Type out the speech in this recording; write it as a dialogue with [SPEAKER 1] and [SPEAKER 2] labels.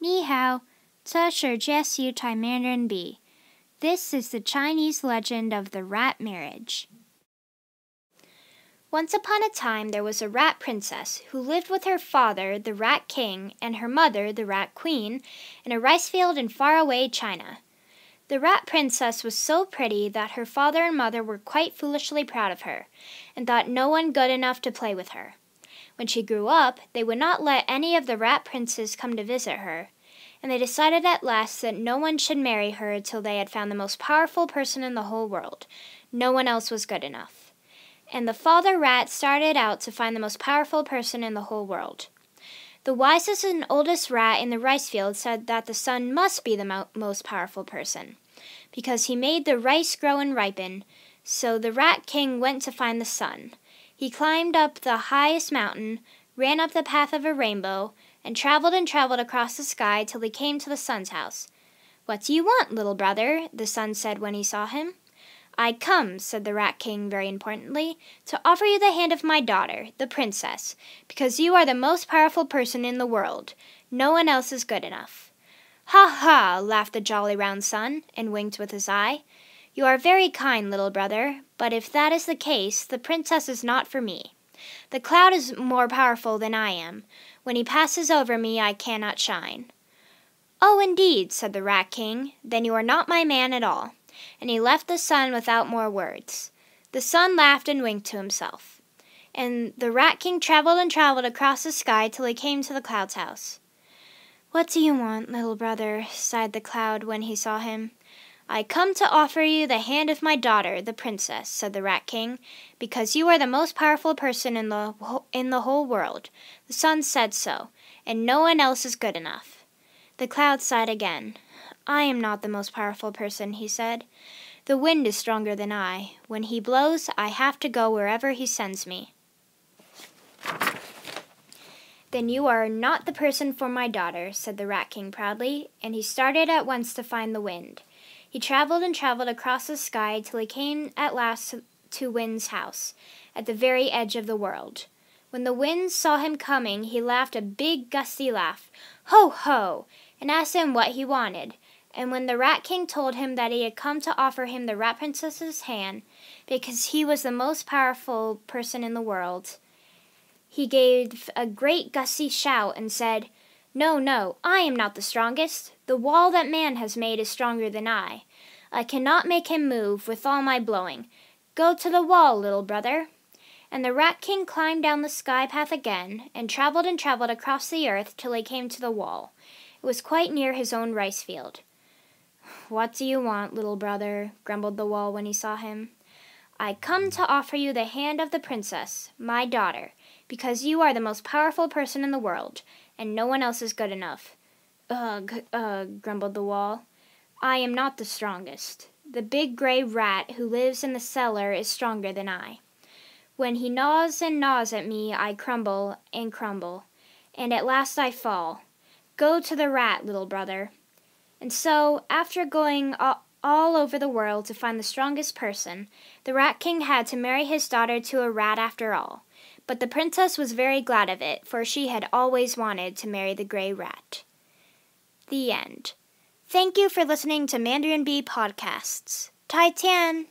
[SPEAKER 1] Ni hao, 这是介绍台Mandarin B. This is the Chinese legend of the rat marriage. Once upon a time there was a rat princess who lived with her father, the rat king, and her mother, the rat queen, in a rice field in faraway China. The rat princess was so pretty that her father and mother were quite foolishly proud of her, and thought no one good enough to play with her. When she grew up, they would not let any of the rat princes come to visit her, and they decided at last that no one should marry her until they had found the most powerful person in the whole world. No one else was good enough. And the father rat started out to find the most powerful person in the whole world. The wisest and oldest rat in the rice field said that the son must be the most powerful person, because he made the rice grow and ripen. So the rat king went to find the sun. He climbed up the highest mountain, ran up the path of a rainbow, and traveled across the sky till he came to the sun's house. "What do you want, little brother?" the sun said when he saw him. "I come," said the rat king very importantly, "to offer you the hand of my daughter, the princess, because you are the most powerful person in the world. No one else is good enough." "Ha ha!" laughed the jolly round sun, and winked with his eye. "You are very kind, little brother, but if that is the case, the princess is not for me. The cloud is more powerful than I am. When he passes over me, I cannot shine." "Oh, indeed," said the rat king, "then you are not my man at all." And he left the sun without more words. The sun laughed and winked to himself. And the rat king traveled across the sky till he came to the cloud's house. "What do you want, little brother?" sighed the cloud when he saw him. "I come to offer you the hand of my daughter, the princess," said the rat king, "because you are the most powerful person in the whole world. The sun said so, and no one else is good enough." The cloud sighed again. "I am not the most powerful person," he said. "The wind is stronger than I. When he blows, I have to go wherever he sends me." "Then you are not the person for my daughter," said the rat king proudly, and he started at once to find the wind. He traveled across the sky till he came at last to Wind's house, at the very edge of the world. When the Wind saw him coming, he laughed a big gusty laugh, "Ho, ho!" and asked him what he wanted. And when the rat king told him that he had come to offer him the rat princess's hand, because he was the most powerful person in the world, he gave a great gusty shout and said, "No, no, I am not the strongest. The wall that man has made is stronger than I. I cannot make him move with all my blowing. Go to the wall, little brother." And the rat king climbed down the sky path again, and traveled across the earth till he came to the wall. It was quite near his own rice field. "What do you want, little brother?" grumbled the wall when he saw him. "I come to offer you the hand of the princess, my daughter, because you are the most powerful person in the world, and no one else is good enough." "Ugh, ugh," grumbled the wall. "I am not the strongest. The big gray rat who lives in the cellar is stronger than I. When he gnaws and gnaws at me, I crumble and crumble, and at last I fall. Go to the rat, little brother." And so, after going all over the world to find the strongest person, the rat king had to marry his daughter to a rat after all. But the princess was very glad of it, for she had always wanted to marry the gray rat. The end. Thank you for listening to Mandarin Bee Podcasts. Tai Tian!